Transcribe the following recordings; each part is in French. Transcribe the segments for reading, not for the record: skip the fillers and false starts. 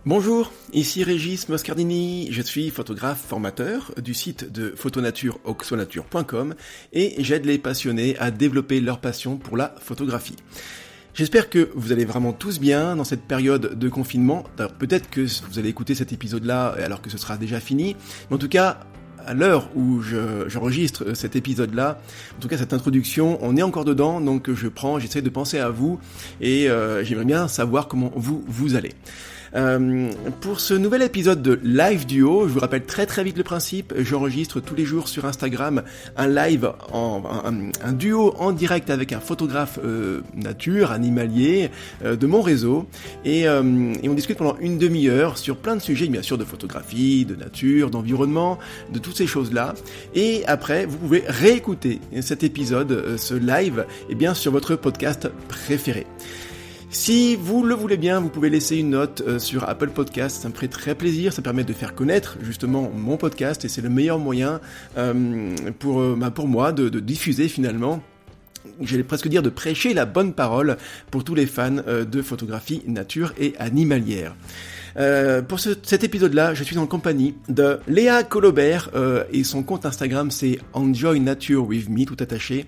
Bonjour, ici Régis Moscardini, je suis photographe formateur du site de photonature oxonature.com et j'aide les passionnés à développer leur passion pour la photographie. J'espère que vous allez vraiment tous bien dans cette période de confinement. Alors, peut-être que vous allez écouter cet épisode-là alors que ce sera déjà fini, mais en tout cas, à l'heure où j'enregistre cet épisode-là, en tout cas cette introduction, on est encore dedans, donc j'essaie de penser à vous et j'aimerais bien savoir comment vous allez. Pour ce nouvel épisode de Live Duo, je vous rappelle très vite le principe, j'enregistre tous les jours sur Instagram un live, un duo en direct avec un photographe nature, animalier de mon réseau et on discute pendant une demi-heure sur plein de sujets, bien sûr de photographie, de nature, d'environnement, de toutes ces choses-là et après vous pouvez réécouter cet épisode, ce live, sur votre podcast préféré. Si vous le voulez bien, vous pouvez laisser une note sur Apple Podcast, ça me ferait très plaisir, ça permet de faire connaître justement mon podcast et c'est le meilleur moyen pour moi de diffuser finalement, j'allais presque dire de prêcher la bonne parole pour tous les fans de photographie nature et animalière. Pour cet épisode-là, je suis en compagnie de Léa Colobert et son compte Instagram c'est Enjoy Nature with Me, tout attaché.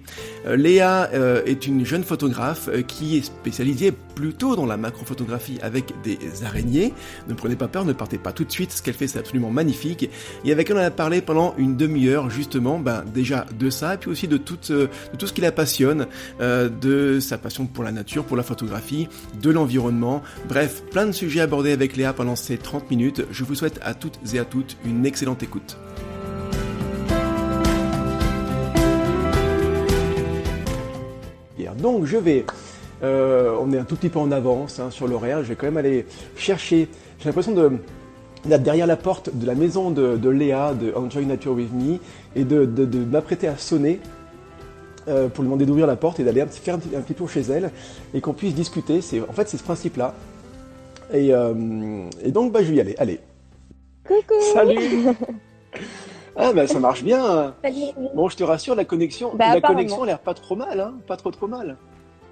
Léa est une jeune photographe qui est spécialisée plutôt dans la macrophotographie avec des araignées. Ne prenez pas peur, ne partez pas tout de suite, ce qu'elle fait c'est absolument magnifique. Et avec elle on a parlé pendant une demi-heure justement, déjà de ça, et puis aussi de tout ce qui la passionne, de sa passion pour la nature, pour la photographie, de l'environnement, bref, plein de sujets abordés avec Léa pendant ces 30 minutes. Je vous souhaite à toutes et à toutes une excellente écoute. Donc je vais, on est un tout petit peu en avance sur l'horaire, je vais quand même aller chercher, j'ai l'impression d'être derrière la porte de la maison de Léa, de Enjoy Nature With Me, et de m'apprêter à sonner pour lui demander d'ouvrir la porte et d'aller faire un petit tour chez elle, et qu'on puisse discuter, c'est ce principe-là. Et donc je vais y aller. Allez. Coucou. Salut. Ah ça marche bien. Salut. Bon, je te rassure, la connexion a l'air pas trop mal, pas trop mal.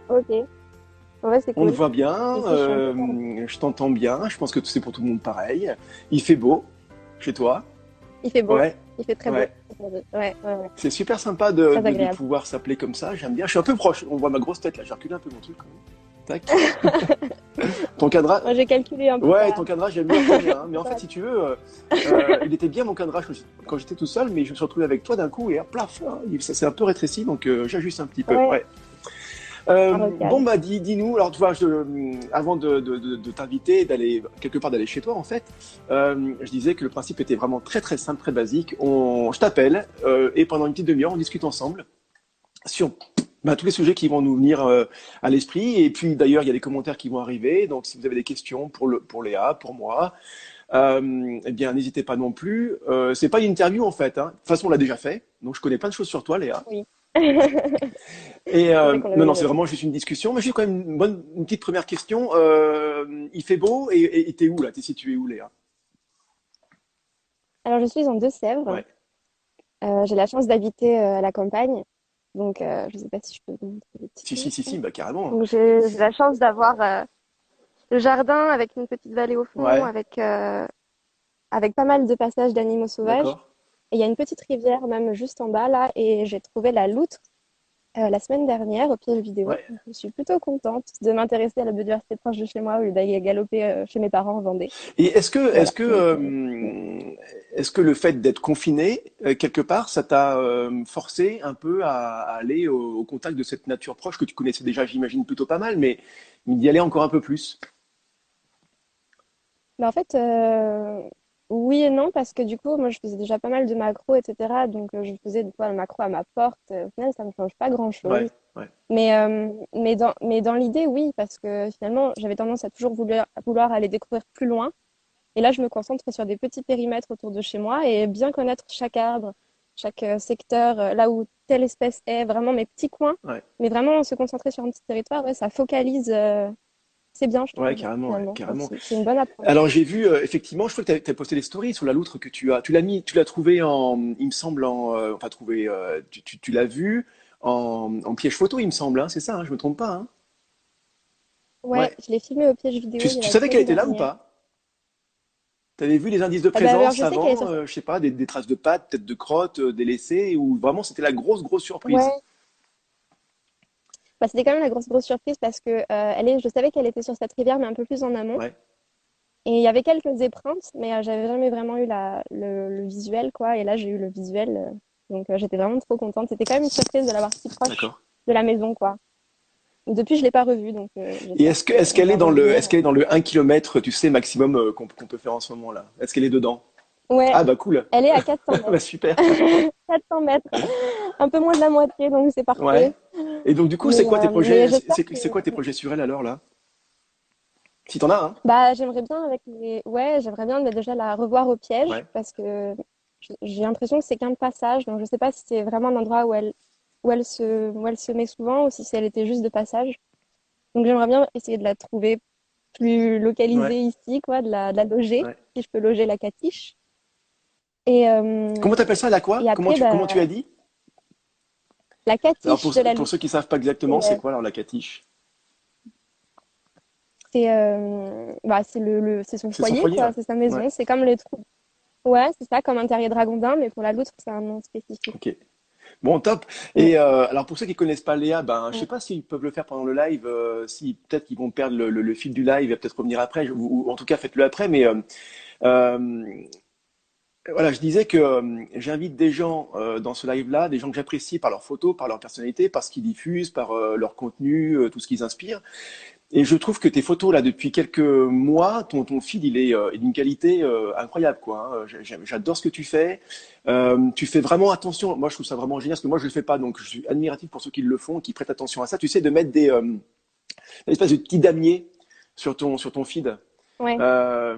Ok. Ouais, c'est cool. On te voit bien, je t'entends bien. Je pense que c'est pour tout le monde pareil. Il fait beau chez toi. Il fait beau. Ouais. Il fait très beau. Ouais. C'est super sympa de pouvoir s'appeler comme ça. J'aime bien. Je suis un peu proche. On voit ma grosse tête là. J'ai reculé un peu mon truc. Tac. Ton cadrage. Moi, j'ai calculé un peu. Ouais, ton cadrage, j'aime bien. Mais en fait, si tu veux, il était bien mon cadrage quand j'étais tout seul, mais je me suis retrouvé avec toi d'un coup et plaf, ça s'est un peu rétréci, donc j'ajuste un petit peu. Ouais. Dis-nous. Alors, tu vois, avant de t'inviter, d'aller quelque part, d'aller chez toi, en fait, je disais que le principe était vraiment très simple, très basique. Je t'appelle et pendant une petite demi-heure, on discute ensemble sur tous les sujets qui vont nous venir à l'esprit. Et puis d'ailleurs, il y a des commentaires qui vont arriver. Donc si vous avez des questions pour Léa, pour moi, n'hésitez pas non plus. C'est pas une interview en fait. De toute façon, on l'a déjà fait. Donc je connais plein de choses sur toi, Léa. Oui. Et non, c'est vraiment juste une discussion. Mais j'ai quand même une petite première question. Il fait beau et t'es où là? T'es situé où, Léa? Alors, je suis en Deux-Sèvres. Ouais. J'ai la chance d'habiter à la campagne. Donc, je ne sais pas si je peux vous montrer les petites images. Si, carrément. Donc, j'ai la chance d'avoir le jardin avec une petite vallée au fond, avec pas mal de passages d'animaux sauvages. D'accord. Et il y a une petite rivière même juste en bas là, et j'ai trouvé la loutre la semaine dernière au piège vidéo. Ouais. Je suis plutôt contente de m'intéresser à la biodiversité proche de chez moi au lieu d'aller galoper chez mes parents en Vendée. Et est-ce que le fait d'être confiné, quelque part, ça t'a forcé un peu à aller au contact de cette nature proche que tu connaissais déjà, j'imagine, plutôt pas mal, mais d'y aller encore un peu plus? Mais en fait, oui et non, parce que du coup, moi je faisais déjà pas mal de macros, etc. Donc je faisais des fois le macro à ma porte. Au final, ça ne me change pas grand-chose. Ouais. Mais dans l'idée, oui, parce que finalement, j'avais tendance à toujours vouloir aller découvrir plus loin. Et là, je me concentre sur des petits périmètres autour de chez moi et bien connaître chaque arbre, chaque secteur, là où telle espèce est, vraiment mes petits coins. Ouais. Mais vraiment se concentrer sur un petit territoire, ça focalise. C'est bien, je trouve. Ouais, carrément. C'est une bonne approche. Alors j'ai vu effectivement, je crois que tu as posté des stories sur la loutre que tu l'as trouvé il me semble tu l'as vu en piège photo, il me semble, c'est ça, je me trompe pas, hein? Ouais, je l'ai filmé au piège vidéo. Tu savais qu'elle était là ou pas? T'avais vu les indices de Ah bah, alors, présence je sais qu'elle est avant, sur... je sais pas, des traces de pattes, peut-être de crottes délaissées, ou vraiment c'était la grosse surprise? Ouais, bah, c'était quand même la grosse surprise parce que je savais qu'elle était sur cette rivière, mais un peu plus en amont. Ouais, Et il y avait quelques épreintes, mais j'avais jamais vraiment eu le visuel, quoi. Et là, j'ai eu le visuel. Donc, j'étais vraiment trop contente. C'était quand même une surprise de l'avoir si proche d'accord. de la maison, quoi. Depuis, je l'ai pas revue, donc Et j'espère est-ce qu'on qu'elle est va dans le, revenir. est-ce qu'elle est dans le 1 kilomètre, tu sais, maximum qu'on peut faire en ce moment là? Est-ce qu'elle est dedans? Ouais, Ah bah cool. elle est à 400 Bah mètres. super. 400 mètres, un peu moins de la moitié, donc c'est Ouais. parfait. Et donc du coup, c'est Mais, quoi tes projets? j'espère que... C'est quoi tes projets sur elle alors là? Si t'en as, hein? Bah, j'aimerais bien avec les... Ouais, j'aimerais bien mais déjà la revoir au piège Ouais. parce que j'ai l'impression que c'est qu'un passage. Donc, je sais pas si c'est vraiment un endroit où elle se met souvent ou si elle était juste de passage. Donc, j'aimerais bien essayer de la trouver plus Ouais. localisée ici, quoi, de la loger, Ouais. si je peux loger la catiche. Et, Comment t'appelles ça, la et quoi? après, Comment tu bah, as dit? la Alors catiche de la pour Loutre. ceux qui savent pas C'est exactement, c'est quoi alors la catiche? c'est son C'est son foyer, foyer, quoi, hein? c'est sa Ouais. maison. C'est comme les trous. Ouais, c'est ça, comme un terrier dragondin, mais pour la loutre, c'est un nom spécifique. Ok. Bon, top. Mm. Et alors pour ceux qui connaissent pas Léa, ben je sais Ouais. pas s'ils peuvent le faire pendant le live, si peut-être qu'ils vont perdre le fil du live et peut-être revenir après, ou en tout cas faites-le après. Mais euh, voilà, je disais que j'invite des gens dans ce live-là, des gens que j'apprécie par leurs photos, par leur personnalité, par ce qu'ils diffusent, par leur contenu, tout ce qu'ils inspirent. Et je trouve que tes photos là depuis quelques mois, ton feed est d'une qualité incroyable quoi, hein. J'adore ce que tu fais. Tu fais vraiment attention. Moi je trouve ça vraiment génial parce que moi je le fais pas, donc je suis admiratif pour ceux qui le font, qui prêtent attention à ça. Tu sais de mettre une espèce de petits damiers sur ton feed. Ouais. Euh,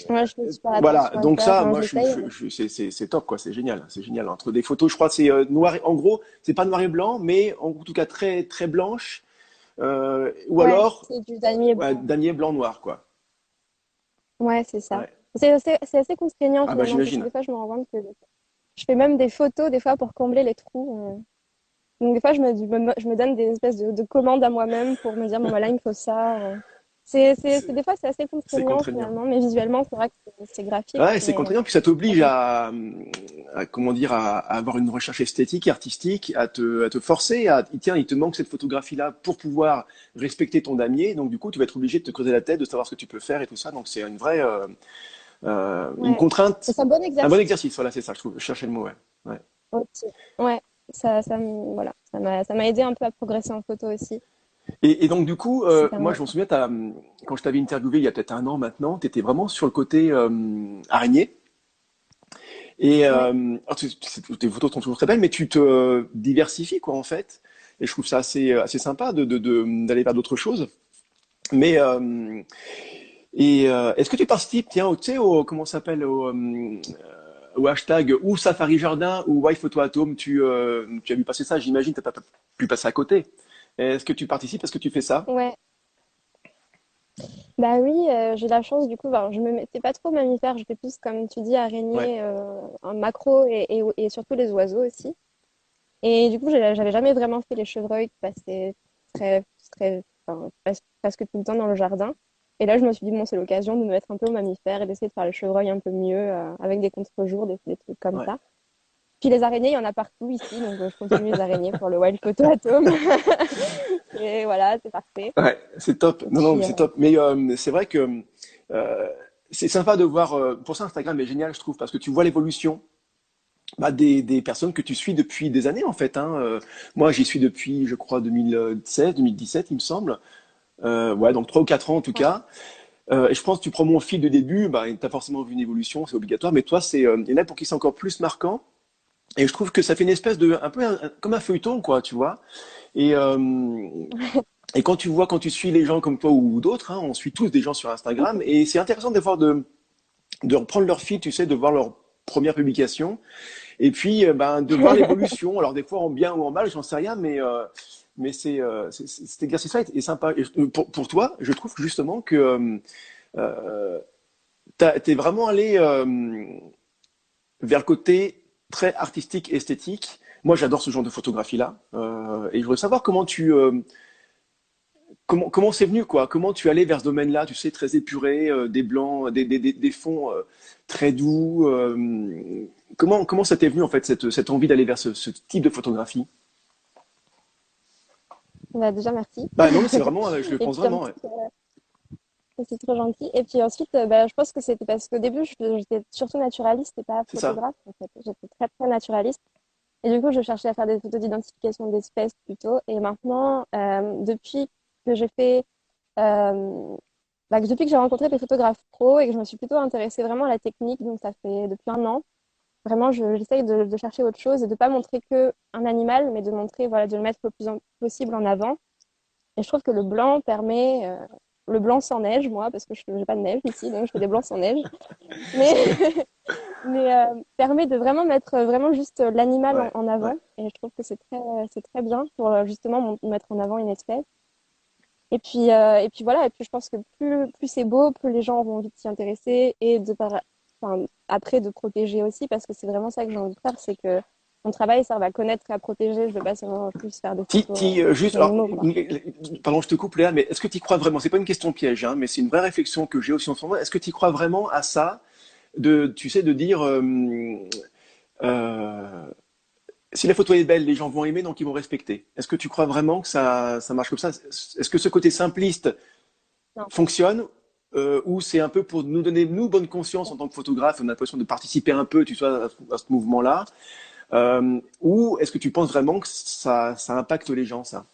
Moi, je fais super voilà, attention à donc ça. ça, Enfin, moi, j'essaye. c'est top, quoi, c'est génial. Entre des photos, je crois que c'est noir, en gros, c'est pas noir et blanc, mais en tout cas très blanche, ou Ouais, alors c'est du damier ouais, blanc. damier blanc noir, quoi. Ouais, c'est ça. Ouais. C'est assez contraignant Ah bah finalement, parce que j'imagine. des fois, je me rends compte que je fais même des photos, des fois, pour combler les trous. Donc, des fois, je me donne des espèces de commandes à moi-même pour me dire, bon, bah là, il me faut ça. C'est Des fois, c'est assez c'est contraignant contraignant. finalement, mais visuellement, c'est vrai que c'est graphique, Ouais, c'est mais contraignant, puis ça t'oblige comment dire, à avoir une recherche esthétique et artistique, à te forcer, tiens, il te manque cette photographie-là pour pouvoir respecter ton damier, donc du coup, tu vas être obligé de te creuser la tête, de savoir ce que tu peux faire et tout ça, donc c'est une vraie, une ouais. Mais contrainte, c'est un bon un bon exercice. exercice, voilà, c'est ça, je trouve, je cherchais le mot, ouais. Ouais. Ok. Ouais, voilà, ça m'a aidé un peu à progresser en photo aussi. Et donc du coup, C'est moi un... je me souviens, quand je t'avais interviewé il y a peut-être un an maintenant, tu étais vraiment sur le côté araignée. Et Ouais, alors, tes photos sont toujours très belles, mais tu te diversifies quoi en fait. Et je trouve ça assez sympa d'aller vers d'autres choses. Mais est-ce que tu participes, tiens, tu sais, comment ça s'appelle, au hashtag ou Safari Jardin ou Why Photo Atome, tu as vu passer ça, j'imagine, t'as pas pu passer à côté. Est-ce que tu participes? Est-ce que tu fais ça? ouais. Bah oui, j'ai la chance du coup, ben, je me mettais pas trop mammifère, j'étais plus comme tu dis Ouais. araignée, un macro et surtout les oiseaux aussi. Et du coup, j'avais jamais vraiment fait les chevreuils qui passaient presque tout le temps dans le jardin. Et là, je me suis dit, bon, c'est l'occasion de me mettre un peu aux mammifères et d'essayer de faire les chevreuils un peu mieux, avec des contre-jours, des trucs comme Ouais. ça. Puis les araignées, il y en a partout ici, donc je continue les araignées pour le Wild Photo Atom. Et voilà, c'est parfait. Ouais, c'est top. Et Non, non, puis, c'est top. Mais c'est vrai que euh, c'est sympa de voir. Pour ça, Instagram est génial, je trouve, parce que tu vois l'évolution bah, des personnes que tu suis depuis des années, en fait, hein. Moi, j'y suis depuis, je crois, 2016, 2017, il me semble. Ouais, donc 3 ou 4 ans en tout ouais, cas. Et je pense que tu prends mon fil de début, bah, tu as forcément vu une évolution, c'est obligatoire. Mais toi, il y en a pour qui c'est encore plus marquant. Et je trouve que ça fait une espèce de, un peu comme un feuilleton, quoi, tu vois. Et, et quand tu suis les gens comme toi ou d'autres, hein, on suit tous des gens sur Instagram, et c'est intéressant de reprendre leur fil, tu sais, de voir leur première publication, et puis ben, de voir l'évolution. Alors des fois en bien ou en mal, j'en sais rien, mais cet exercice-là est sympa. Et pour toi, je trouve justement que t'es vraiment allé vers le côté très artistique, esthétique. Moi, j'adore ce genre de photographie-là, et je voudrais savoir comment comment c'est venu, quoi? Comment tu allais vers ce domaine-là, tu sais, très épuré, des blancs, des fonds très doux. Comment ça t'est venu, en fait, cette envie d'aller vers ce type de photographie? Bah, déjà, merci. Bah non, mais c'est vraiment, je le Et pense puis vraiment, ouais. ensuite, c'est trop gentil. Et puis ensuite, bah, je pense que c'était parce qu'au début, j'étais surtout naturaliste et pas C'est ça. photographe. En fait, j'étais très, très naturaliste. Et du coup, je cherchais à faire des photos d'identification d'espèces plutôt. Et maintenant, depuis que j'ai fait, euh, depuis que j'ai rencontré des photographes pros et que je me suis plutôt intéressée vraiment à la technique, donc ça fait depuis un an, vraiment, j'essaye de chercher autre chose et de pas montrer que un animal, mais de montrer, voilà, de le mettre le plus possible en avant. Et je trouve que le blanc permet, le blanc sans neige, moi, parce que je n'ai pas de neige ici, donc je fais des blancs sans neige, mais, permet de vraiment mettre vraiment juste l'animal Ouais, en ouais. avant. Et je trouve que c'est très bien pour justement mettre en avant une espèce. Et puis voilà, et puis je pense que plus c'est beau, plus les gens auront envie de s'y intéresser et enfin, après de protéger aussi, parce que c'est vraiment ça que j'ai envie de faire, c'est que mon travail serve à connaître et à protéger. Je veux pas seulement plus faire des photos Juste, alors, d'animaux, quoi. pardon, je te coupe Léa, mais est-ce que tu y crois vraiment? C'est pas une question piège, hein, mais c'est une vraie réflexion que j'ai aussi en ce moment. Est-ce que tu y crois vraiment à ça, tu sais, de dire, euh, si la photo est belle, les gens vont aimer, donc ils vont respecter. Est-ce que tu crois vraiment que ça marche comme ça? Est-ce que ce côté simpliste Non. fonctionne, ou c'est un peu pour nous donner, nous, bonne conscience en tant que photographe, on a l'impression de participer un peu, tu vois, à ce mouvement-là, ou est-ce que tu penses vraiment que ça impacte les gens, ça?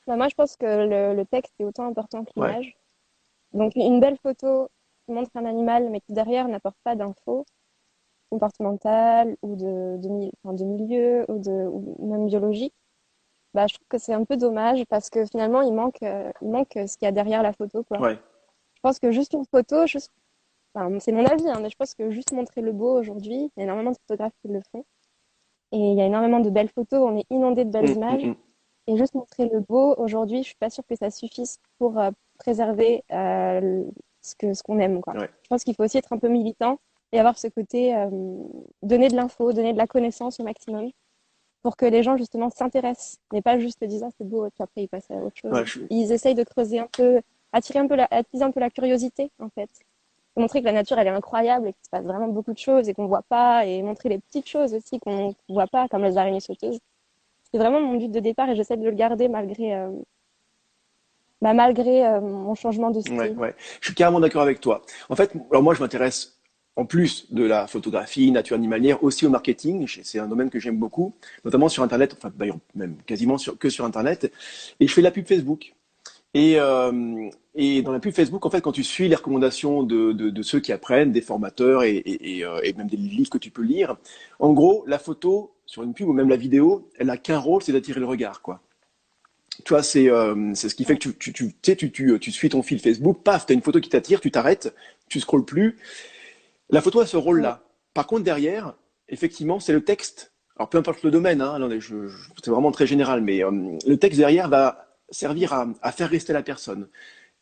Bah, moi, je pense que le texte est autant important que Ouais, l'image. Donc, une belle photo qui montre un animal, mais qui derrière n'apporte pas d'infos comportementales ou enfin, de milieu ou même biologique, bah, je trouve que c'est un peu dommage parce que finalement, il manque ce qu'il y a derrière la photo, quoi. ouais. Je pense que juste une photo, enfin, c'est mon avis, hein, mais je pense que juste montrer le beau aujourd'hui, il y a énormément de photographes qui le font. Et il y a énormément de belles photos, on est inondé de belles Mm, mm, images. mm. Et juste montrer le beau, aujourd'hui, je suis pas sûre que ça suffise pour préserver ce qu'on aime, quoi. Ouais. Je pense qu'il faut aussi être un peu militant et avoir ce côté donner de l'info, donner de la connaissance au maximum pour que les gens, justement, s'intéressent, mais pas juste disent, ah, c'est beau, et puis après, ils passent à autre chose. Ouais, Ils essayent de creuser un peu, attiser un peu la curiosité, en fait. Montrer que la nature, elle est incroyable et qu'il se passe vraiment beaucoup de choses et qu'on voit pas, et montrer les petites choses aussi qu'on voit pas, comme les araignées sauteuses. C'est vraiment mon but de départ et j'essaie de le garder malgré mon changement de ouais, style. ouais. Je suis carrément d'accord avec toi. En fait, alors moi, je m'intéresse, en plus de la photographie, nature animalière, aussi au marketing. C'est un domaine que j'aime beaucoup, notamment sur Internet, enfin d'ailleurs même quasiment que sur Internet. Et je fais de la pub Facebook. Et dans la pub Facebook, en fait, quand tu suis les recommandations de ceux qui apprennent, des formateurs et même des livres que tu peux lire, en gros, la photo sur une pub ou même la vidéo, elle a qu'un rôle, c'est d'attirer le regard, quoi. Tu vois, c'est ce qui fait Ouais, que tu sais, tu suis ton fil Facebook, paf, t'as une photo qui t'attire, tu t'arrêtes, tu scrolles plus. La photo a ce ouais, rôle-là. Par contre, derrière, effectivement, c'est le texte. Alors, peu importe le domaine, hein, là, c'est vraiment très général, mais le texte derrière va servir à faire rester la personne,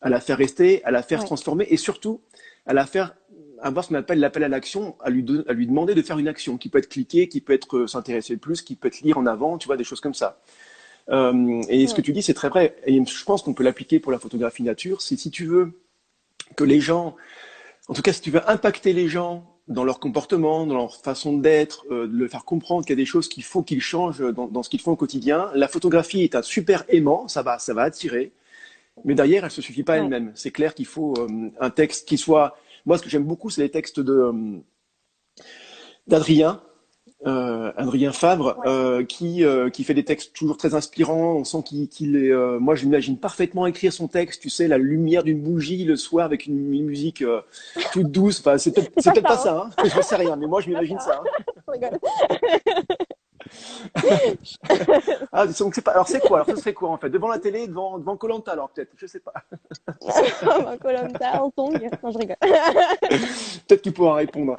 à la faire rester, à la faire se ouais, transformer et surtout à la faire avoir ce qu'on appelle l'appel à l'action, à lui demander de faire une action qui peut être cliquer, qui peut être s'intéresser plus, qui peut être lire en avant, tu vois, des choses comme ça. Et ce que ouais, tu dis, c'est très vrai. Et je pense qu'on peut l'appliquer pour la photographie nature. C'est si tu veux que les gens, en tout cas, si tu veux impacter les gens dans leur comportement, dans leur façon d'être, de le faire comprendre qu'il y a des choses qu'il faut qu'ils changent dans ce qu'ils font au quotidien, la photographie est un super aimant, ça va attirer. Mais derrière, elle se suffit pas ouais, elle-même. C'est clair qu'il faut un texte qui soit. Moi, ce que j'aime beaucoup, c'est les textes d'Adrien, Adrien Fabre, ouais. qui fait des textes toujours très inspirants. On sent qu'il est. Moi, je m'imagine parfaitement écrire son texte. Tu sais, la lumière d'une bougie le soir avec une musique toute douce. Enfin, C'est c'est pas peut-être pas ça, hein. ça. Hein. Je sais rien, mais moi, je C'est pas m'imagine ça, ça. Hein. hein. Je rigole. Ah, donc c'est pas. Alors c'est quoi? Alors ce serait quoi en fait? Devant la télé, devant koh alors peut-être. Je sais pas. Koh-Lanta en tongs. Non, je rigole. Peut-être qu'il pourra répondre.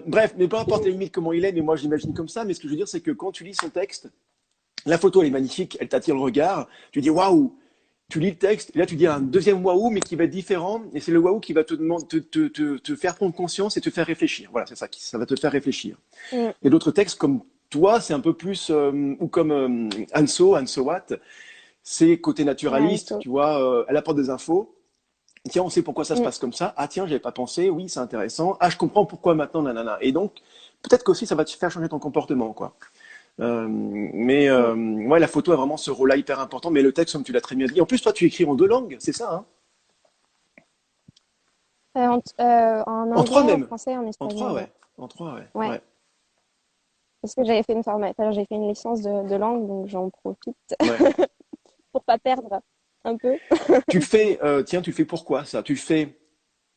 Bref, mais peu importe les limites comment il est, mais moi je l'imagine comme ça. Mais ce que je veux dire, c'est que quand tu lis son texte, la photo elle est magnifique, elle t'attire le regard. Tu dis waouh. Tu lis le texte, et là tu dis un deuxième waouh, mais qui va être différent, et c'est le waouh qui va te, demander, te faire prendre conscience et te faire réfléchir. Voilà, c'est ça, ça va te faire réfléchir. Mm, Il y a d'autres textes comme toi, c'est un peu plus, ou comme Anso Watt, c'est côté Ouais, il naturaliste, faut. tu vois, elle apporte des infos. Tiens, on sait pourquoi ça se Mm. passe comme ça. Ah tiens, j'avais pas pensé. Oui, c'est intéressant. Ah, je comprends pourquoi maintenant, nanana. Et donc, peut-être qu'aussi ça va te faire changer ton comportement, quoi. Mm. Ouais, la photo a vraiment ce rôle-là hyper important. Mais le texte, comme tu l'as très bien dit. En plus, toi, tu écris en deux langues, c'est ça, hein? En En trois anglais, en même. français, en En trois, espagnol, ouais. ouais. En trois, ouais. Ouais. Ouais. Parce que j'avais fait enfin, j'ai fait une licence de langue, donc j'en profite Ouais. pour pas perdre un peu. Tu le fais, tiens, tu le fais pourquoi ça? Tu le fais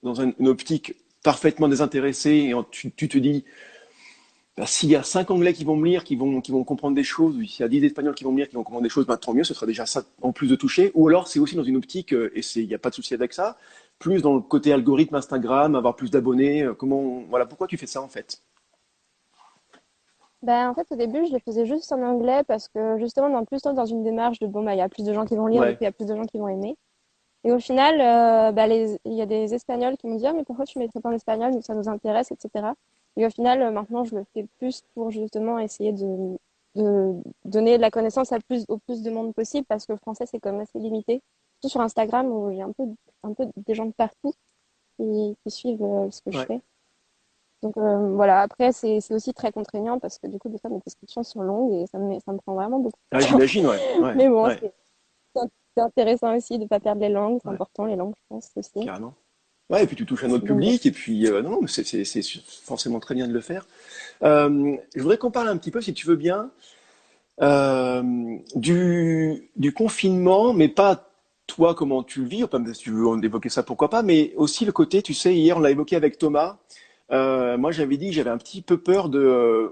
dans une optique parfaitement désintéressée et tu te dis, bah, s'il y a 5 Anglais qui vont me lire, qui vont comprendre des choses, ou s'il y a 10 Espagnols qui vont me lire, qui vont comprendre des choses, bah, tant mieux, ce sera déjà ça en plus de toucher. Ou alors c'est aussi dans une optique, il n'y a pas de souci avec ça, plus dans le côté algorithme Instagram, avoir plus d'abonnés, voilà, pourquoi tu fais ça en fait? Ben, en fait, au début, je le faisais juste en anglais parce que justement, dans une démarche de bon, bah, il y a plus de gens qui vont lire, du coup, Ouais, il y a plus de gens qui vont aimer. Et au final, bah, il y a des Espagnols qui m'ont dit, ah, mais pourquoi tu mettrais pas en espagnol, nous, ça nous intéresse, etc. Et au final, maintenant, je le fais plus pour justement essayer de donner de la connaissance au plus de monde possible parce que le français, c'est quand même assez limité. Surtout sur Instagram où j'ai un peu des gens de partout qui suivent ce que je ouais. fais. Donc voilà, après, c'est aussi très contraignant parce que du coup, des fois, mes descriptions sont longues et ça me prend vraiment beaucoup Ah, de temps. j'imagine, ouais, ouais, Mais bon, ouais, c'est intéressant aussi de ne pas perdre les langues. C'est ouais, important, les langues, je pense aussi. carrément. Ouais, et puis tu touches un autre Donc, voilà. public, et puis non, non, mais c'est forcément très bien de le faire. Je voudrais qu'on parle un petit peu, si tu veux bien, du confinement, mais pas toi comment tu le vis, enfin, si tu veux en évoquer ça, pourquoi pas, mais aussi le côté, tu sais, hier on l'a évoqué avec Thomas. Moi j'avais dit que j'avais un petit peu peur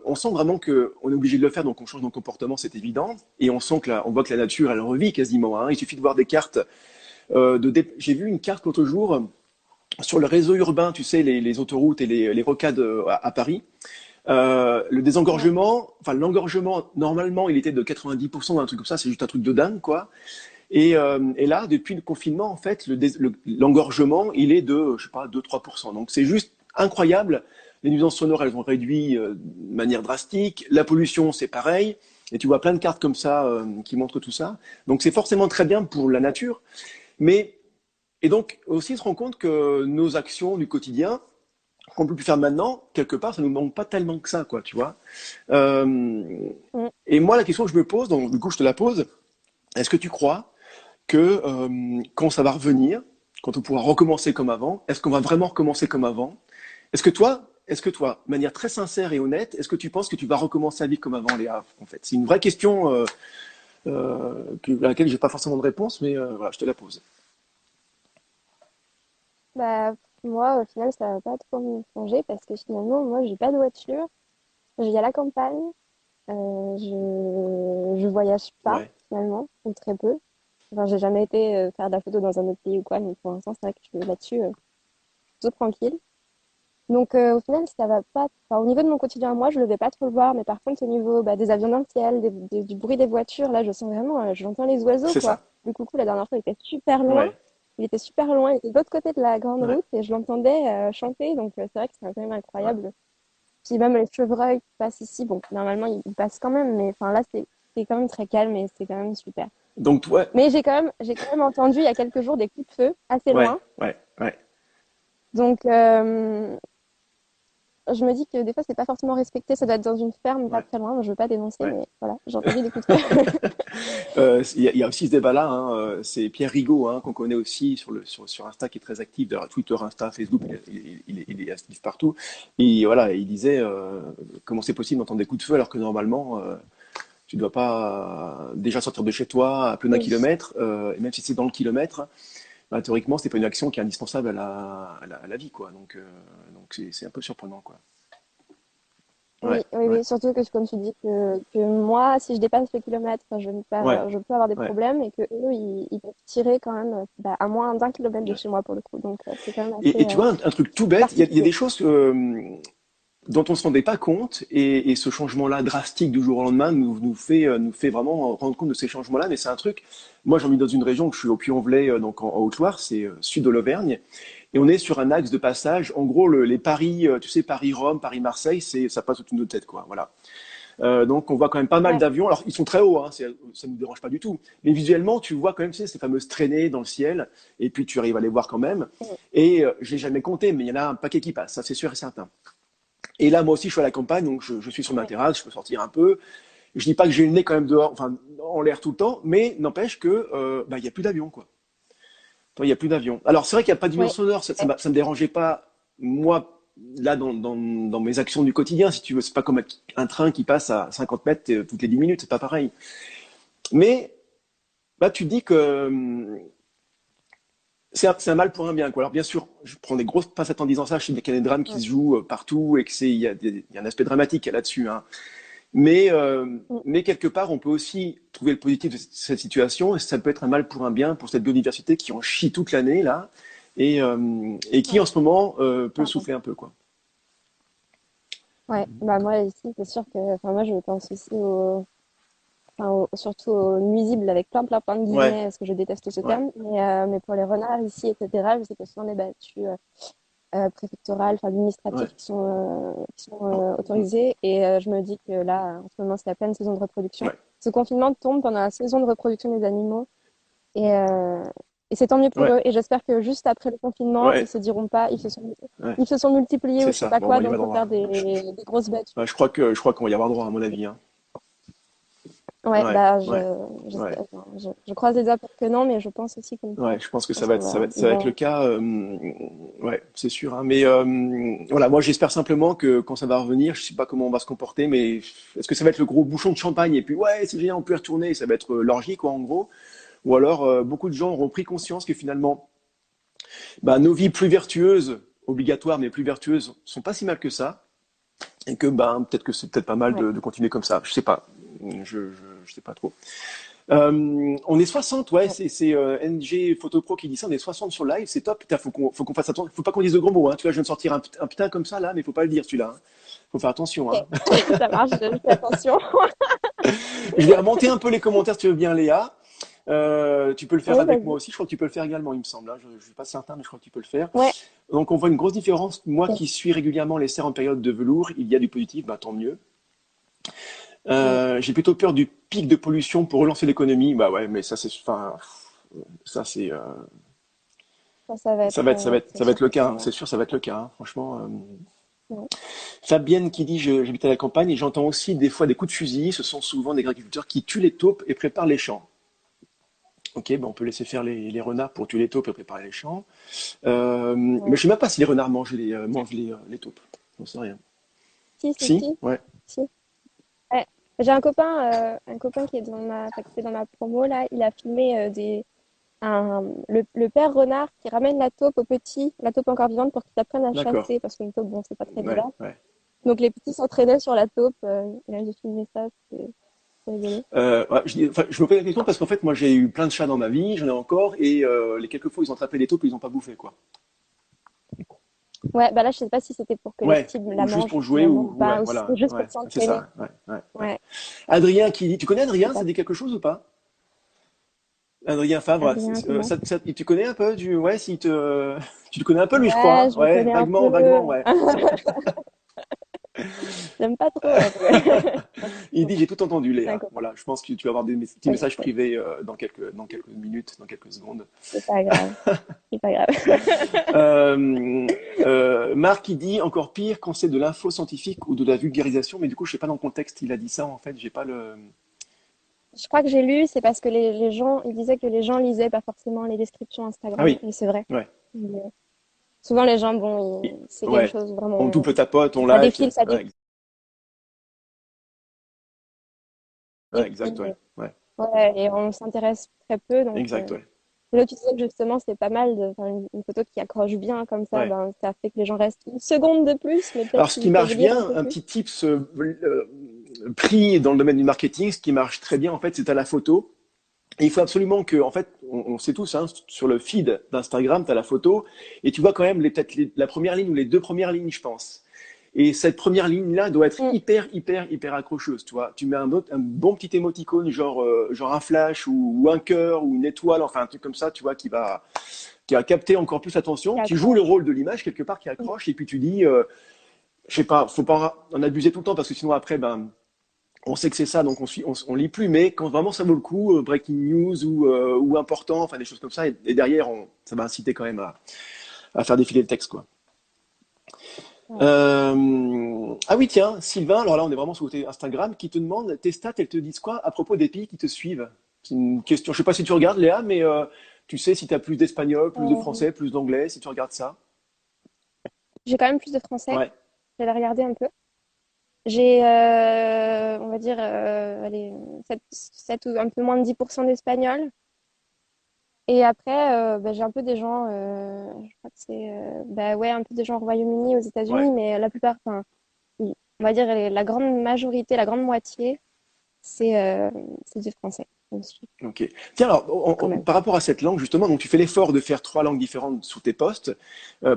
on sent vraiment que on est obligé de le faire, donc on change nos comportements, c'est évident, et on sent on voit que la nature elle revit quasiment, hein. Il suffit de voir des cartes. J'ai vu une carte l'autre jour sur le réseau urbain, tu sais, les autoroutes et les rocades à Paris. Le Ouais. désengorgement, enfin l'engorgement, normalement, il était de 90% d'un truc comme ça, c'est juste un truc de dingue, quoi. Et là, depuis le confinement, en fait, l'engorgement, il est de, je sais pas, 2-3%. Donc c'est juste incroyable. Les nuisances sonores, elles ont réduit de manière drastique. La pollution, c'est pareil. Et tu vois plein de cartes comme ça qui montrent tout ça. Donc c'est forcément très bien pour la nature. Mais, et donc aussi se rend compte que nos actions du quotidien, qu'on peut plus faire maintenant, quelque part, ça nous manque pas tellement que ça, quoi, tu vois. Euh, Mm. et moi, la question que je me pose, donc du coup, je te la pose, est-ce que tu crois que quand ça va revenir, quand on pourra recommencer comme avant, est-ce qu'on va vraiment recommencer comme avant? Est-ce que toi, de manière très sincère et honnête, est-ce que tu penses que tu vas recommencer à vivre comme avant, Léa, en fait? C'est une vraie question à laquelle j'ai pas forcément de réponse, mais voilà, je te la pose. Bah, moi, au final, ça va pas trop me changer parce que finalement, moi, j'ai pas de voiture. Je vis à la campagne. Je voyage pas, Ouais. finalement, ou très peu. Enfin, j'ai jamais été faire de la photo dans un autre pays ou quoi, donc pour l'instant, c'est vrai que je suis là-dessus plutôt tranquille. Donc au final, ça va pas. Enfin, au niveau de mon quotidien, moi, je ne vais pas trop le voir, mais par contre, au niveau bah, des avions dans le ciel, du bruit des voitures, là, je sens vraiment, j'entends les oiseaux, C'est quoi. ça. Le coucou, la dernière fois, il était super loin. Ouais. Il était super loin, il était de l'autre côté de la grande Ouais. route et je l'entendais chanter, donc c'est vrai que c'est quand même Ouais. incroyable. Puis même les chevreuils qui passent ici, bon, normalement, ils passent quand même, mais enfin là, c'est quand même très calme et c'est quand même super. Donc, toi, Mais j'ai quand même entendu il y a quelques jours des coups de feu assez ouais, loin. ouais, ouais. Donc, je me dis que des fois, c'est pas forcément respecté. Ça doit être dans une ferme pas Ouais, très loin. Je veux pas dénoncer, ouais. mais voilà, j'ai entendu des coups de feu. Il y a aussi ce débat-là, hein, c'est Pierre Rigaud, hein, qu'on connaît aussi sur Insta, qui est très actif, d'ailleurs Twitter, Insta, Facebook, il est actif partout. Et voilà, il disait comment c'est possible d'entendre des coups de feu alors que normalement tu dois pas déjà sortir de chez toi à plus d'un Oui. kilomètre, et même si c'est dans le kilomètre, bah, théoriquement c'est pas une action qui est indispensable à la vie, quoi. Donc c'est un peu surprenant, quoi. Oui, Ouais, oui, ouais, oui. Surtout que, comme tu dis, que moi, si je dépasse le kilomètre, ouais, je peux avoir des ouais. problèmes et que eux, ils peuvent tirer quand même bah, à moins d'un kilomètre de Ouais. chez moi pour le coup. Donc, c'est quand même Et tu vois, un truc tout assez bête, il y a particulier. des choses dont on se rendait pas compte, et ce changement-là drastique du jour au lendemain nous fait vraiment rendre compte de ces changements-là. Mais c'est un truc. Moi, j'en vis dans une région que je suis au Puy-en-Velay, donc en Haute-Loire, c'est sud de l'Auvergne, et on est sur un axe de passage. En gros, les Paris, tu sais, Paris-Rome, Paris-Marseille, ça passe au-dessus de nos têtes, quoi. Voilà. Donc on voit quand même pas mal Ouais, d'avions. Alors ils sont très hauts, hein, ça nous dérange pas du tout. Mais visuellement, tu vois quand même, tu sais, ces fameuses traînées dans le ciel, et puis tu arrives à les voir quand même. mm, Et je l'ai jamais compté, mais il y en a un paquet qui passe, ça c'est sûr et certain. Et là, moi aussi, je suis à la campagne, donc je suis sur ma ouais, terrasse, je peux sortir un peu. Je dis pas que j'ai le nez quand même dehors, enfin en l'air tout le temps, mais n'empêche que bah il y a plus d'avions quoi. Toi, il y a plus d'avions. Alors c'est vrai qu'il y a pas de nuisance ouais, sonore, ouais, ça me dérangeait pas moi là dans mes actions du quotidien, si tu veux. C'est pas comme un train qui passe à 50 mètres toutes les 10 minutes, c'est pas pareil. Mais là, tu te dis que c'est un mal pour un bien, quoi. Alors bien sûr, je prends des grosses pincettes en disant ça. Je sais qu'il y a des drames qui mm, se jouent partout et que il y a un aspect dramatique là-dessus, hein. Mais, euh, mm, mais quelque part, on peut aussi trouver le positif de cette situation. Et ça peut être un mal pour un bien pour cette biodiversité qui en chie toute l'année là et qui en ouais, ce moment peut clairement. souffler un peu, quoi. Ouais, bah moi ici, c'est sûr que, enfin moi je pense aussi surtout aux nuisibles avec plein de Ouais, guillemets, parce que je déteste ce ouais, terme, mais pour les renards ici, etc., je sais que ce sont des battues préfectorales, enfin ouais. administratives qui sont Mm, autorisées, et je me dis que là, en ce moment, c'est la pleine saison de reproduction. ouais, Ce confinement tombe pendant la saison de reproduction des animaux, et, euh, et c'est tant mieux pour ouais, eux, et j'espère que juste après le confinement, ils ouais, se diront pas, ouais. ils se sont multipliés ou C'est je sais ça. pas Bon, on quoi, va y donc avoir faut droit. faire des grosses battues. Ouais, je crois qu'on va y avoir droit, à mon avis, hein. Ouais, Ouais, bah, ouais, ouais. je croise les doigts pour que non, mais je pense aussi comme Ouais, toi. je pense que Je pense qu'on va, ça ils va être le vont, cas. Ouais, c'est sûr, hein. Mais voilà, moi j'espère simplement que quand ça va revenir, je sais pas comment on va se comporter, mais est-ce que ça va être le gros bouchon de champagne et puis ouais, c'est génial, on peut y retourner, ça va être l'orgie quoi en gros, ou alors beaucoup de gens auront pris conscience que finalement, bah, nos vies plus vertueuses, obligatoires mais plus vertueuses, sont pas si mal que ça, et que ben peut-être que c'est peut-être pas mal ouais. de continuer comme ça. Je sais pas, je sais pas trop. On est 60, ouais, Ouais. c'est NG Photo Pro qui dit ça, on est 60 sur live, c'est top. Putain, faut qu'on fasse attention, faut pas qu'on dise de gros mots, hein. Tu vois, je viens de sortir un putain comme ça là, mais faut pas le dire celui-là, hein. Faut faire attention, Ok, hein. ça marche, je fais attention. Je vais remonter un peu les commentaires si tu veux bien, Léa. Tu peux le faire Oui, avec moi vas-y. aussi, je crois que tu peux le faire également, il me semble, hein. Je suis pas certain, mais je crois que tu peux le faire. Ouais, Donc on voit une grosse différence. Moi ok. qui suis régulièrement les serres en période de velours, il y a du positif, bah tant mieux. Ouais. J'ai plutôt peur du pic de pollution pour relancer l'économie. Bah ouais, mais ça c'est, enfin, ça c'est, C'est ça va sûr être le que cas, c'est, hein. C'est sûr, ça va être le cas, hein. Franchement. ouais. Fabienne qui dit j'habite à la campagne et j'entends aussi des fois des coups de fusil. Ce sont souvent des agriculteurs qui tuent les taupes et préparent les champs. Ok, ben on peut laisser faire les renards pour tuer les taupes et préparer les champs. Mais Ouais. je sais même pas si les renards mangent les taupes. J'en sais rien. Si, si, Si, si, ouais, si. Ouais. J'ai un copain qui est dans qui était dans ma promo là. Il a filmé le père renard qui ramène la taupe aux petits, la taupe encore vivante pour qu'ils apprennent à d'accord. chasser parce qu'une taupe, bon, c'est pas très Ouais, vivable. ouais. Donc les petits s'entraînaient sur la taupe. Il a juste filmé ça, c'est rigolo. Ouais, enfin, je me pose la question parce qu'en fait, moi, j'ai eu plein de chats dans ma vie, j'en ai encore, et les quelques fois, ils ont attrapé les taupes, et ils ont pas bouffé, quoi. Ouais, bah là, je sais pas si c'était pour que les Ouais, petits la ou juste mangent pour jouer, finalement ou ouais, pas, ou si voilà, c'était juste pour ouais, c'est s'entraîner. ça, ouais, ouais, ouais. Ouais, Adrien qui dit, tu connais je sais Adrien, pas. ça dit quelque chose ou pas? Adrien Favre, Adrien, comment? tu connais un peu ouais, si te, tu le connais un peu lui, je crois, Ouais, hein. je le Ouais, connais un vaguement, vaguement, peu. ouais. J'aime pas trop, en tout cas. Il dit, j'ai tout entendu, C'est un Léa. copain. Voilà, je pense que tu vas avoir des petits Ok, messages privés dans quelques minutes, dans quelques secondes. c'est pas grave. C'est pas grave. Euh, Marc, il dit encore pire quand c'est de l'info scientifique ou de la vulgarisation, mais du coup, je sais pas dans le contexte, il a dit ça en fait, j'ai pas le. Je crois que j'ai lu, c'est parce que les gens, ils disaient que les gens lisaient pas forcément les descriptions Ah Instagram, oui, et c'est vrai. ouais, Mais souvent, les gens, bon, c'est quelque ouais. chose On vraiment. double tapote, on Ça like. défile, ça Ouais, défile. ouais, exact, ouais, ouais, Ouais, et on s'intéresse très peu, donc. exact, ouais, Là, tu disais que justement, c'est pas mal de faire une photo qui accroche bien comme ça, ouais. ben, ça fait que les gens restent une seconde de plus, mais peut-être Alors, ce qui qu'ils peuvent marche lire un bien, peu un plus. petit tips pris dans le domaine du marketing, ce qui marche très bien en fait, c'est à la photo. Et il faut absolument que, en fait, on sait tous, hein, sur le feed d'Instagram, tu as la photo, et tu vois quand même peut-être la première ligne ou les deux premières lignes, je pense. Et cette première ligne-là doit être Mm. hyper accrocheuse, tu vois. Tu mets un bon petit émoticône, genre un flash ou un cœur ou une étoile, enfin un truc comme ça, tu vois, qui a capté encore plus Qui l'attention, qui joue le accroche. rôle de l'image quelque part, qui Mm. accroche, et puis tu dis, je sais pas, faut pas en abuser tout le temps parce que sinon après, ben, on sait que c'est ça, donc on lit plus, mais quand vraiment ça vaut le coup, breaking news ou important, enfin des choses comme ça, et derrière, ça va inciter quand même à faire défiler le texte, quoi. Ouais. Ah oui, tiens, Sylvain, alors là, on est vraiment sur le côté Instagram, qui te demande, tes stats, elles te disent quoi à propos des pays qui te suivent? C'est une question, je sais pas si tu regardes, Léa, mais tu sais si tu as plus d'espagnol, plus de Euh, français, plus d'anglais, si tu regardes ça. j'ai quand même plus de français. Ouais, J'avais regardé un peu. J'ai, on va dire, allez, 7 ou un peu moins de 10% d'espagnol. Et après, bah, j'ai un peu des gens, je crois que c'est, bah ouais, un peu des gens au Royaume-Uni, aux ouais, États-Unis, mais la plupart, enfin, oui, on va dire la grande majorité, la grande moitié, c'est c'est du français. Aussi, ok. Tiens, alors, quand même. par rapport à cette langue, justement, donc tu fais l'effort de faire trois langues différentes sous tes posts.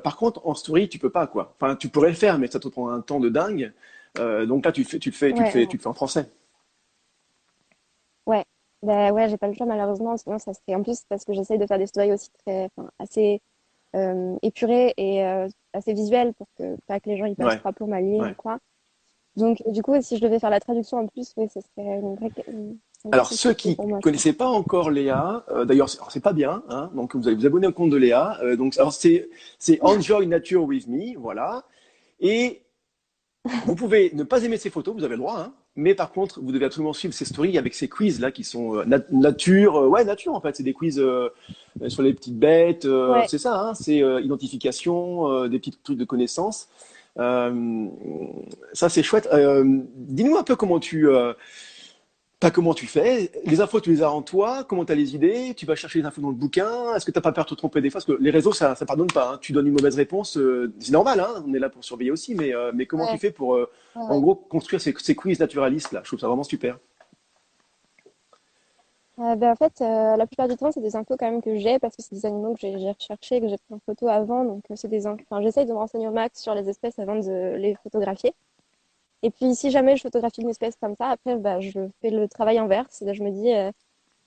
Par contre, en story, tu peux pas, quoi. Enfin, tu pourrais le faire, mais ça te prend un temps de dingue. Donc là, Ouais, ouais, tu le fais en français. ouais. Bah ouais, j'ai pas le choix malheureusement, sinon ça serait en plus parce que j'essaye de faire des stories aussi très, enfin, assez épurées et assez visuelles pour que pas que les gens y passent Ouais, trois plombs à lire ou ouais. quoi. Donc du coup, si je devais faire la traduction en plus, oui, ce serait un Alors, petit ceux souci qui pour moi, je pense. connaissaient pas encore Léa, d'ailleurs, c'est pas bien, hein, donc vous allez vous abonner au compte de Léa. Donc, alors c'est Enjoy Nature with Me, voilà. Et vous pouvez ne pas aimer ses photos, vous avez le droit, hein, mais par contre, vous devez absolument suivre ses stories avec ces quiz là qui sont nature, ouais, nature en fait, c'est des quiz sur les petites bêtes, Ouais. c'est ça, hein, c'est identification, des petits trucs de connaissances. Euh, Ça, c'est chouette. Dis-nous un peu comment tu fais. Les infos, tu les as en toi. Comment tu as les idées? Tu vas chercher les infos dans le bouquin. Est-ce que tu n'as pas peur de te tromper des fois? Parce que les réseaux, ça pardonne pas, hein. Tu donnes une mauvaise réponse, c'est normal, hein. On est là pour surveiller aussi. Mais comment tu Ouais, fais pour, ouais, en ouais. gros, construire ces quiz naturalistes là? Je trouve ça vraiment super. Ben, en fait, la plupart du temps, c'est des infos quand même que j'ai parce que c'est des animaux que j'ai recherchés, que j'ai pris en photo avant. Donc, c'est des enfin, j'essaye de me renseigner au max sur les espèces avant de les photographier. Et puis, si jamais je photographie une espèce comme ça, après, bah, je fais le travail inverse. C'est-à-dire, je me dis,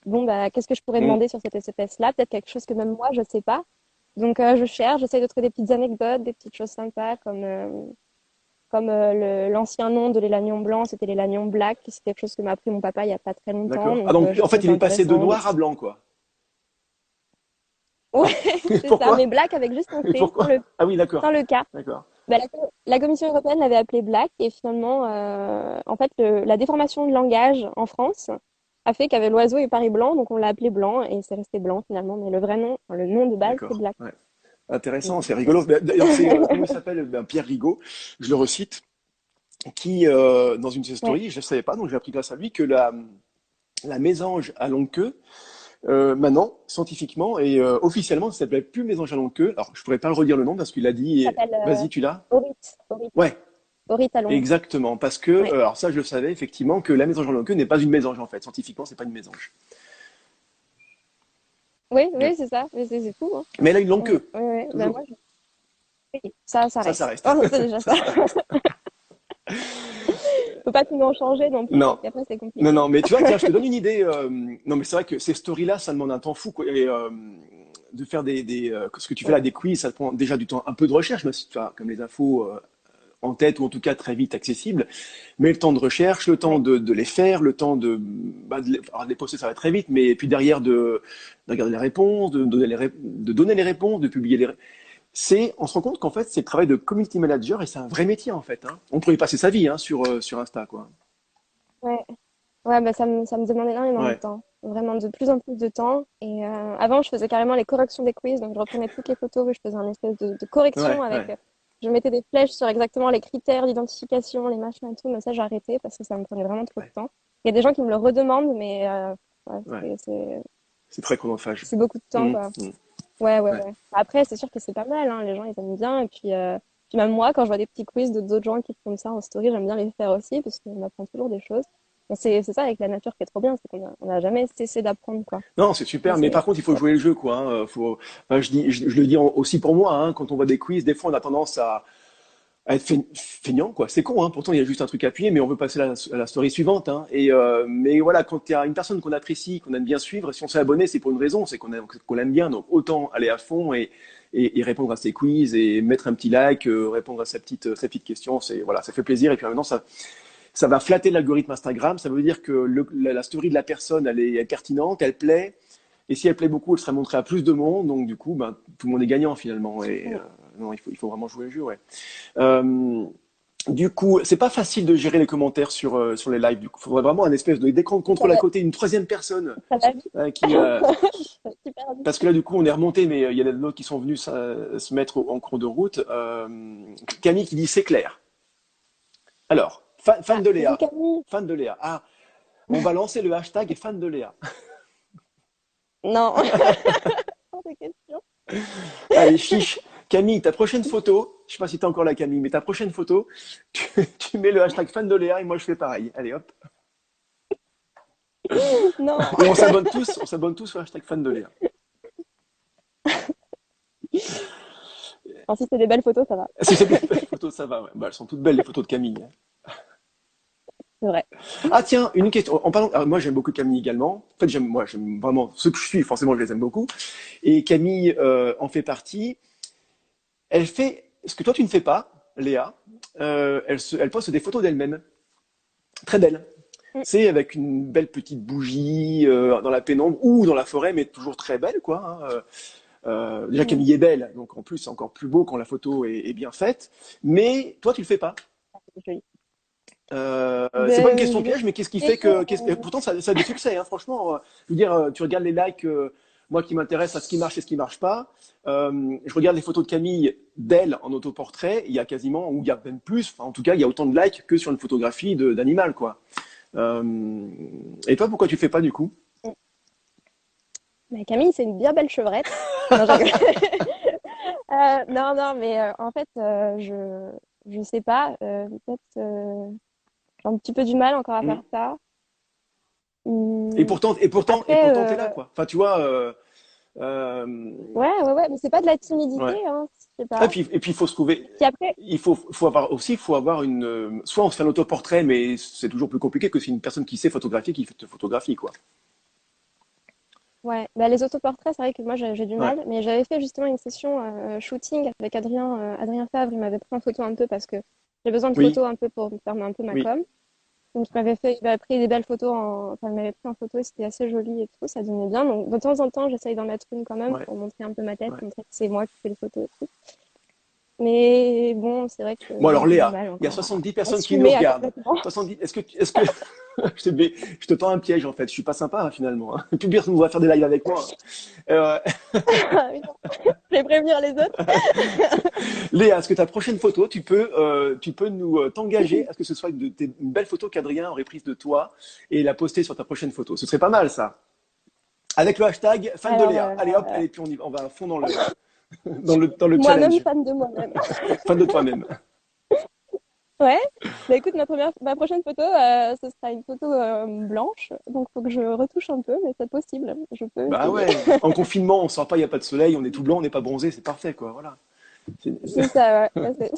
bon, bah, qu'est-ce que je pourrais Mm. demander sur cette espèce-là? Peut-être quelque chose que même moi, je sais pas. Donc, je cherche, j'essaye de trouver des petites anecdotes, des petites choses sympas, comme l'ancien nom de l'élanion blanc, c'était l'élanion black. C'est quelque chose que m'a appris mon papa il y a pas très longtemps. D'accord. Ah Donc, donc, je en trouvais fait, il ça est passé de intéressant. Des noir à petites... blanc, quoi. Ouais, c'est ça, mais Pourquoi? black avec juste un Et C, pourquoi? Ah oui, sans d'accord. le K. D'accord. Bah, la Commission européenne l'avait appelé black et finalement, en fait, la déformation de langage en France a fait qu'avec l'oiseau est paru blanc, donc on l'a appelé blanc et c'est resté blanc finalement. Mais le vrai nom, enfin, le nom de base, c'est D'accord. black. Ouais. Donc, Intéressant, c'est ouais. rigolo. D'ailleurs, c'est comment il s'appelle? Ben, Pierre Rigaud. Je le recite. Qui, dans une de ses Ouais, stories, je ne savais pas, donc j'ai appris grâce à lui que la mésange à longue queue, maintenant, scientifiquement et officiellement, ça s'appelle plus mésange à longue queue. Alors, je pourrais pas le redire le nom parce qu'il a dit, ça s'appelle vas-y, tu l'as? Oryx, Ouais, Oryx à longue queue. exactement. Parce que, Ouais. alors ça, je le savais effectivement, que la mésange à longue queue n'est pas une mésange en fait. Scientifiquement, c'est pas une mésange. Oui, Mm. oui, c'est ça. Mais c'est fou, hein. Mais elle a une longue Ouais, queue, ouais, ouais. Ben, toujours. moi, oui, ça Ça reste. reste. Oh, c'est déjà Ça, ça. ça reste. Faut pas tout en changer non plus, parce Non, qu'après, c'est non, compliqué. non, mais tu vois, tiens, je te donne une idée. Non, mais c'est vrai que ces stories-là, ça demande un temps fou, quoi. Et de faire ce que tu fais là, Ouais, des quiz, ça te prend déjà du temps, un peu de recherche, mais si tu as comme les infos en tête ou en tout cas très vite accessibles. Mais le temps de recherche, le temps ouais. de les faire, le temps alors, de les poster, ça va très vite, mais puis derrière de regarder les réponses, de donner les réponses, de publier on se rend compte qu'en fait, c'est le travail de community manager et c'est un vrai métier en fait, hein. On pourrait y passer sa vie hein, sur Insta, quoi. Ouais, ouais, bah, ça me demande énormément de Ouais, temps. Vraiment de plus en plus de temps. Et avant, je faisais carrément les corrections des quiz. Donc, je reprenais toutes les photos et je faisais un espèce de correction ouais, avec. ouais, Je mettais des flèches sur exactement les critères d'identification, les machins et tout. Mais ça, j'ai arrêté parce que ça me prenait vraiment trop de ouais, temps. Il y a des gens qui me le redemandent, mais ouais, ouais. C'est très chronophage. c'est beaucoup de temps, Mmh, quoi. mmh, Ouais, ouais, ouais. ouais. Après, c'est sûr que c'est pas mal, hein. Les gens, ils aiment bien. Et puis même moi, quand je vois des petits quiz d'autres gens qui font ça en story, j'aime bien les faire aussi parce qu'on apprend toujours des choses. Et c'est ça avec la nature qui est trop bien, c'est on n'a jamais cessé d'apprendre, quoi. Non, c'est Ça, super, mais par contre, il faut ouais. jouer le jeu, quoi, hein. Enfin, je le dis aussi pour moi, hein, quand on voit des quiz, des fois, on a tendance à être feignant, quoi. C'est con, hein. Pourtant, il y a juste un truc à appuyer, mais on veut passer à la story suivante, hein. Mais voilà, quand il y a une personne qu'on apprécie, qu'on aime bien suivre, si on s'est abonné, c'est pour une raison, c'est qu'on l'aime bien, donc autant aller à fond et répondre à ses quiz et mettre un petit like, répondre à sa petite question, voilà, ça fait plaisir. Et puis maintenant, ça va flatter l'algorithme Instagram. Ça veut dire que la story de la personne, elle est pertinente, elle plaît. Et si elle plaît beaucoup, elle sera montrée à plus de monde. Donc, du coup, ben, tout le monde est gagnant finalement. Et non, il faut vraiment jouer le jeu, ouais. Du coup, c'est pas facile de gérer les commentaires sur les lives. Du coup, il faudrait vraiment un espèce de contrôle à côté, une troisième personne Ça va vite. qui, Ça va super vite. parce que là, du coup, on est remonté, mais il y en a d'autres qui sont venus se mettre en cours de route. Camille qui dit c'est clair. Alors, fan de Salut Léa. Camille. Fan de Léa. Ah, on va lancer le hashtag fan de Léa. Non. Hors de question. Allez, chiche. Camille, ta prochaine photo, je sais pas si t'es encore là, Camille, mais ta prochaine photo, tu mets le hashtag fan de Léa et moi je fais pareil. Allez, hop. Non. Et on s'abonne tous au hashtag fan de Léa. Enfin, si c'est des belles photos, ça va. Si c'est des belles photos, ça va, ouais. Bah, elles sont toutes belles, les photos de Camille. C'est vrai. Ah tiens, une question. En parlant, moi j'aime beaucoup Camille également. En fait, j'aime vraiment ceux que je suis, forcément je les aime beaucoup. Et Camille en fait partie. Elle fait ce que toi tu ne fais pas, Léa. Elle poste des photos d'elle-même, très belles. Mm. C'est avec une belle petite bougie dans la pénombre ou dans la forêt, mais toujours très belle, quoi. Hein. Déjà Mm. Camille est belle, donc en plus c'est encore plus beau quand la photo est bien faite. Mais toi tu le fais pas. C'est joli. C'est pas une Ben, question piège, mais qu'est-ce qui fait et pourtant ça a des succès, hein, franchement. Je veux dire, tu regardes les likes, moi qui m'intéresse à ce qui marche et ce qui marche pas. Je regarde les photos de Camille d'elle en autoportrait, il y a quasiment, ou il y a même plus, enfin, en tout cas, il y a autant de likes que sur une photographie d'animal, quoi. Et toi, pourquoi tu fais pas du coup? mais Camille, c'est une bien belle chevrette. Non, je rigole. Non, non, mais en fait, je sais pas. Peut-être j'ai un petit peu du mal encore à Hmm. faire ça. Et Hum, pourtant, Après, t'es là, quoi. Enfin, tu vois. Euh, ouais, mais c'est pas de la timidité, ouais. hein, je sais Ah, pas. et puis il faut se trouver. Puis après, Il faut avoir une. Soit on se fait un autoportrait, mais c'est toujours plus compliqué que si une personne qui sait photographier qui te photographie, quoi. ouais, bah, les autoportraits, c'est vrai que moi j'ai du Ouais. mal, mais j'avais fait justement une session shooting avec Adrien Favre, il m'avait pris en photo un peu parce que j'ai besoin de Oui, photos un peu pour me faire un peu ma oui, com. Donc il m'avait pris des belles photos enfin il m'avait pris en photo et c'était assez joli et tout, ça donnait bien. Donc de temps en temps, j'essaye d'en mettre une quand même ouais, pour montrer un peu ma tête, ouais. montrer que c'est moi qui fais les photos et tout. Mais bon, c'est vrai que Bon alors j'ai du Léa, mal il y a encore 70 à personnes qui nous assumer regardent. complètement. 70, est-ce que, je te tends un piège en fait, je suis pas sympa hein, finalement. Hein. Plus personne ne va faire des lives avec moi. Euh, Oui, non, je vais prévenir les autres. Léa, est-ce que ta prochaine photo, tu peux nous t'engager à ce que ce soit une belle photo qu'Adrien aurait prise de toi et la poster sur ta prochaine photo. Ce serait pas mal ça. Avec le hashtag fan de Alors, Léa. Allez hop, et puis on va à fond dans le, dans le moi-même challenge. fan de moi-même. Fan de toi-même. Ouais, bah écoute, ma prochaine photo, ce sera une photo blanche, donc faut que je retouche un peu, mais c'est possible, je peux Bah essayer. ouais, en confinement, on sort pas, il n'y a pas de soleil, on est tout blanc, on n'est pas bronzé, c'est parfait quoi, voilà. C'est ça, ouais.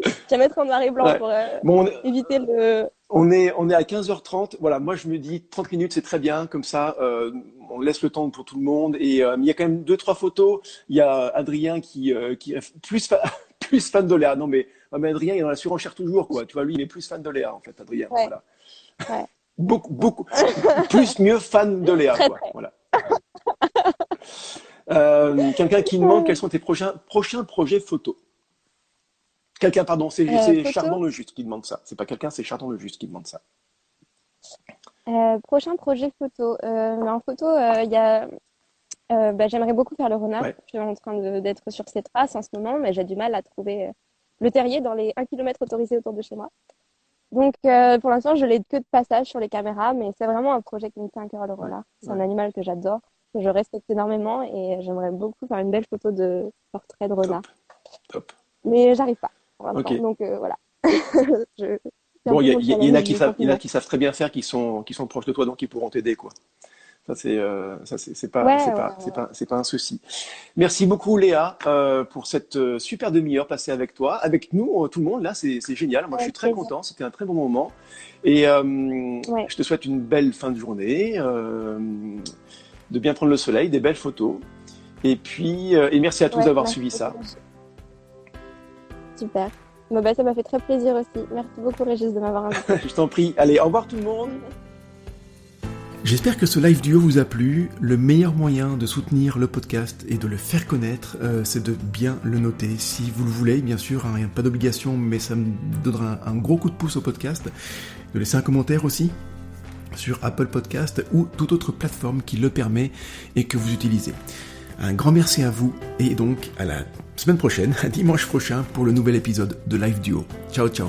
Je vais mettre en noir et blanc Ouais. pour Bon, éviter le... on est à 15h30. Voilà, moi je me dis 30 minutes c'est très bien, comme ça on laisse le temps pour tout le monde. Et il y a quand même deux, trois photos. Il y a Adrien qui est plus, plus fan de Léa. Non mais Adrien il est dans la surenchère toujours quoi. Tu vois, lui il est plus fan de Léa en fait, Adrien. Ouais, Voilà. ouais. Beaucoup, plus mieux fan de Léa Très, quoi. très. Voilà. Quelqu'un qui demande quels sont tes prochains projets photos. Quelqu'un, pardon, c'est Photo. Chardon le Juste qui demande ça. C'est pas quelqu'un, c'est Chardon le Juste qui demande ça. Prochain projet photo. Mais en photo, bah, j'aimerais beaucoup faire le renard. Ouais. Je suis en train d'être sur ces traces en ce moment, mais j'ai du mal à trouver le terrier dans les 1 kilomètre autorisés autour de chez moi. Donc, pour l'instant, je l'ai que de passage sur les caméras, mais c'est vraiment un projet qui me tient à cœur, le Ouais, renard. C'est un ouais, animal que j'adore, que je respecte énormément et j'aimerais beaucoup faire une belle photo de portrait de renard. top, top. Mais j'arrive pas pour Ok. l'instant. Donc, voilà. Je... C'est un Bon, peu mon il y en a challenge du il y en a confinement. qui savent très bien faire, qui sont proches de toi, donc ils pourront t'aider, quoi. Ouais, ouais, ouais. C'est pas un souci. Merci beaucoup, Léa, pour cette super demi-heure passée avec toi, avec nous, tout le monde. Là, c'est génial. Moi, je suis Avec très plaisir. content. C'était un très bon moment. Et Ouais, je te souhaite une belle fin de journée, de bien prendre le soleil, des belles photos. Et puis, et merci à tous ouais, d'avoir merci suivi ça. beaucoup. Super. Bah, ça m'a fait très plaisir aussi. Merci beaucoup Régis de m'avoir invité. Je t'en prie. Allez, au revoir tout le monde. J'espère que ce live duo vous a plu. Le meilleur moyen de soutenir le podcast et de le faire connaître, c'est de bien le noter. Si vous le voulez, bien sûr, hein, pas d'obligation, mais ça me donnera un gros coup de pouce au podcast. De laisser un commentaire aussi sur Apple Podcast ou toute autre plateforme qui le permet et que vous utilisez. Un grand merci à vous et donc à la semaine prochaine, à dimanche prochain pour le nouvel épisode de Live Duo. Ciao ciao.